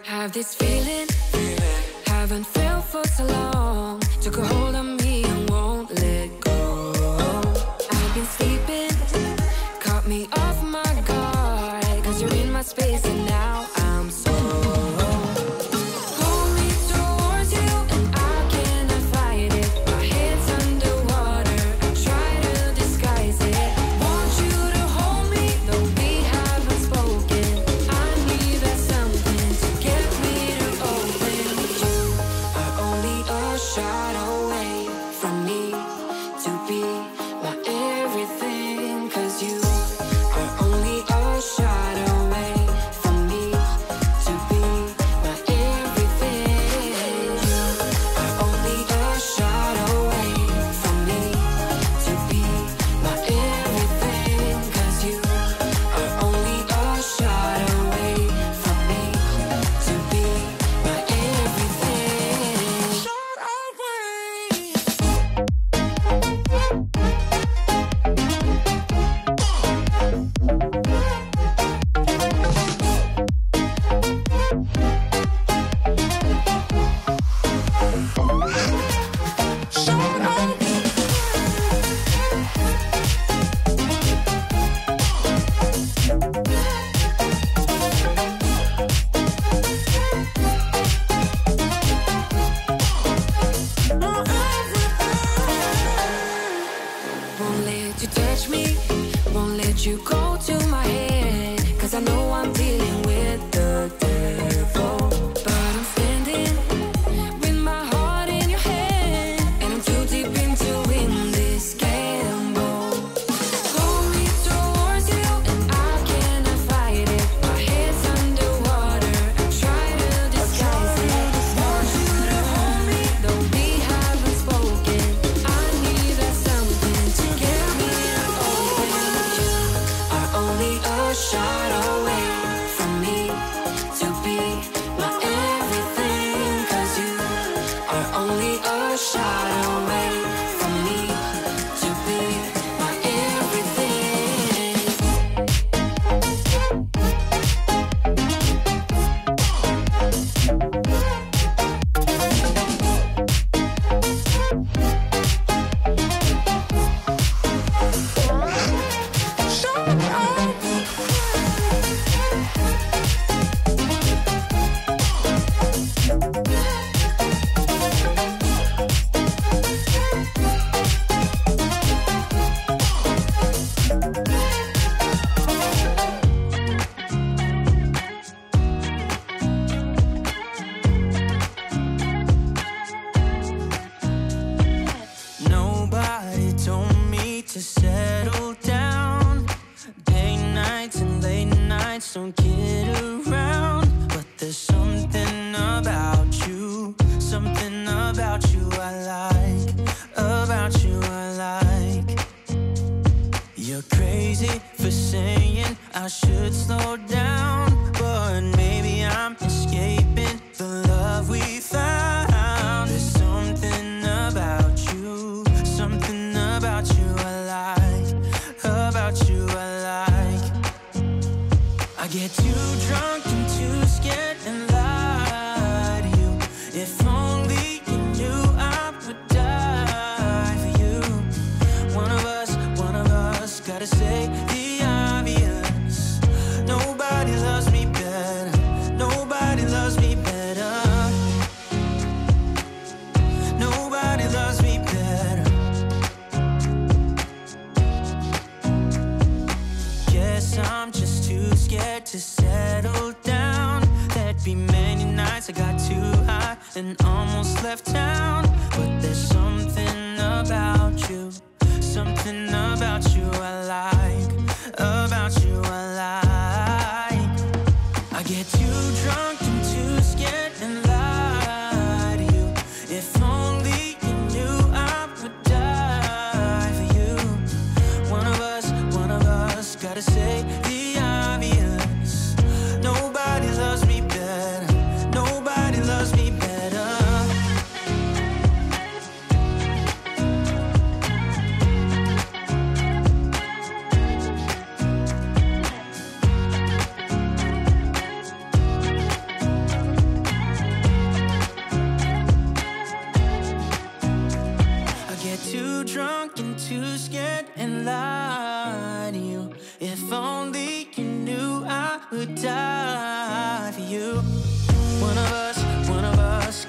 Have this feeling, haven't felt for so long. Took a hold of me and won't let go. I've been sleeping, caught me off my guard. Cause you're in my space and now I'm so. Hold me towards you and I cannot fight it. My head's underwater, I try to disguise it. Want you to hold me, though we haven't spoken. I need that something to get me to open. You are only a shot away from me to be my everything. Cause you are only a shot away from me to be my everything. You are only a shot away from me to be my everything. Cause you are only a shot away from me to be my everything. Shot away. Won't let you touch me, won't let you go to my head. Cause I know I'm dealing with the devil. But I'm standing with my heart in your hand. And I'm too deep into in this gamble. Hold me towards you and I cannot fight it. My head's underwater, I try to disguise it. Want you to hold me, though we haven't spoken. I need that something to get me to open. You are only a shot away from me to be my everything. Cause you are only a shot away from me to be my everything. Nobody told me to settle down. Day nights and late nights don't kid around. But there's something about you I like, about you I like. You're crazy for saying I should slow down, but maybe I'm escaping the love we found. There's something about you I like, about you I like. I get too drunk and too scared and lie to you. If only you knew I would die for you. One of us gotta say the obvious. Nobody loves me better, nobody loves me better. Nobody loves me better. Guess I'm just too scared to settle down. There'd be many nights I got too high and almost left town. But there's something about you I like, about you I like. I get too drunk and too scared and lie to you. If only you knew I would die for you. One of us gotta say the obvious. Nobody loves me better, nobody loves me better.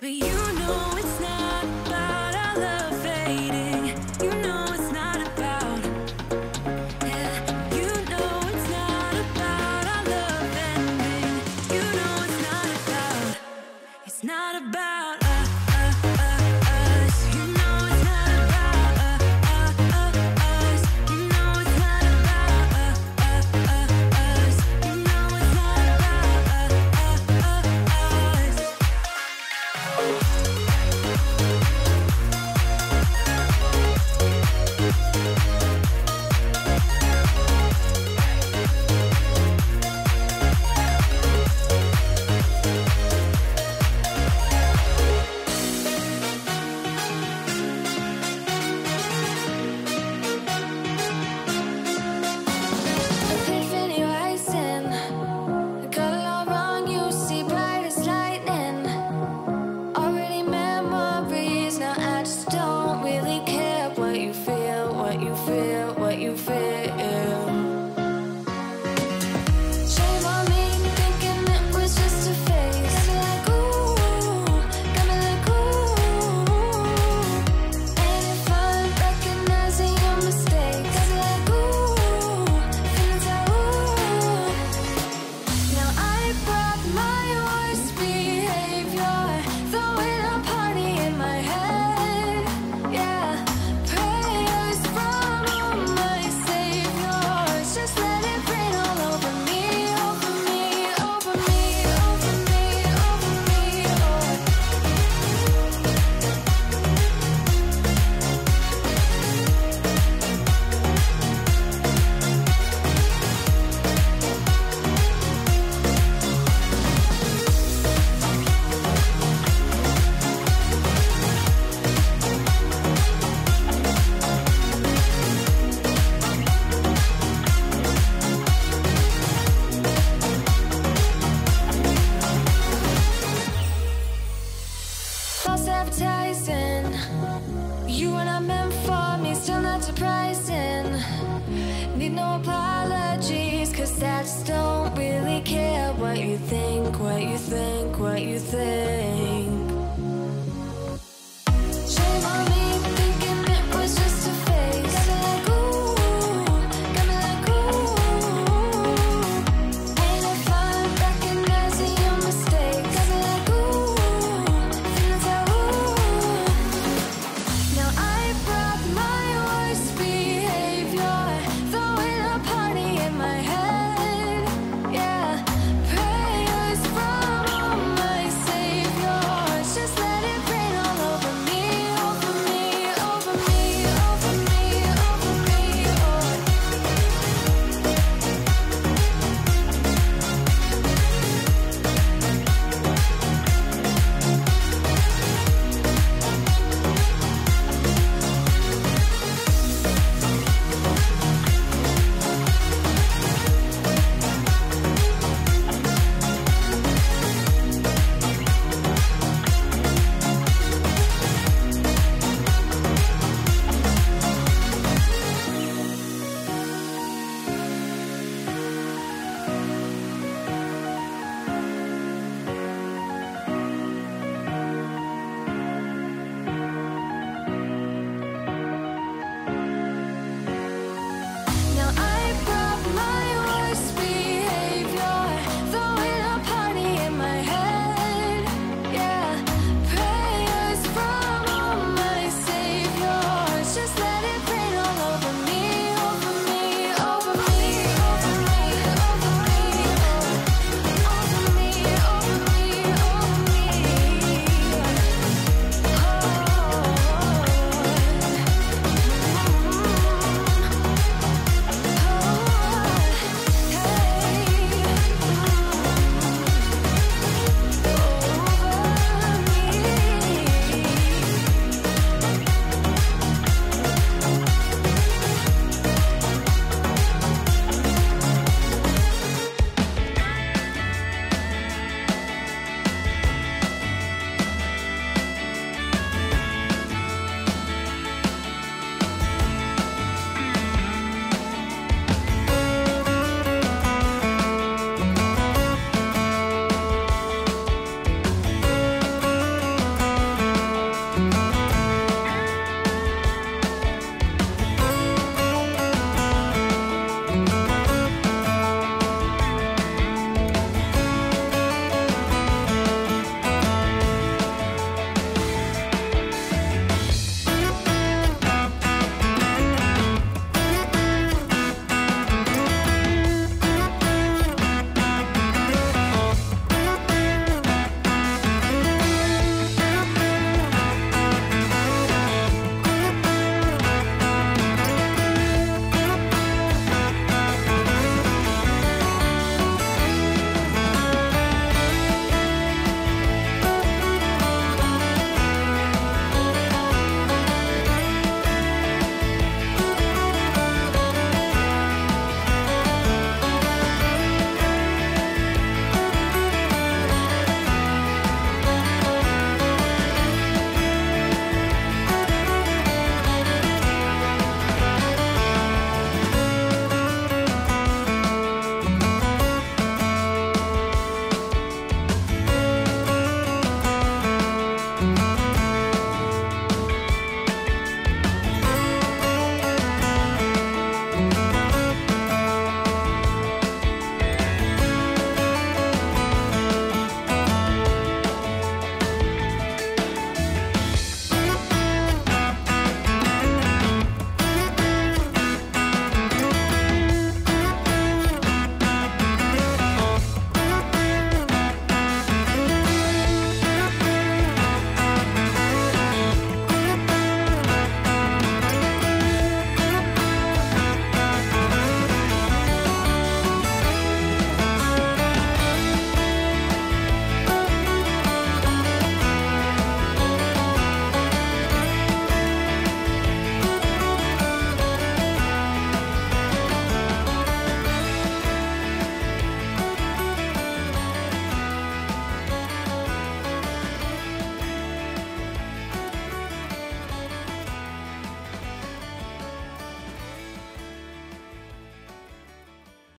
But you know it's not about our love fading. You know it's not about, yeah. You know it's not about our love ending. You know it's not about, it's not about us. You know it's not about us. You know it's not about us. You know it's not about us. just don't really care what you think, what you think, what you think.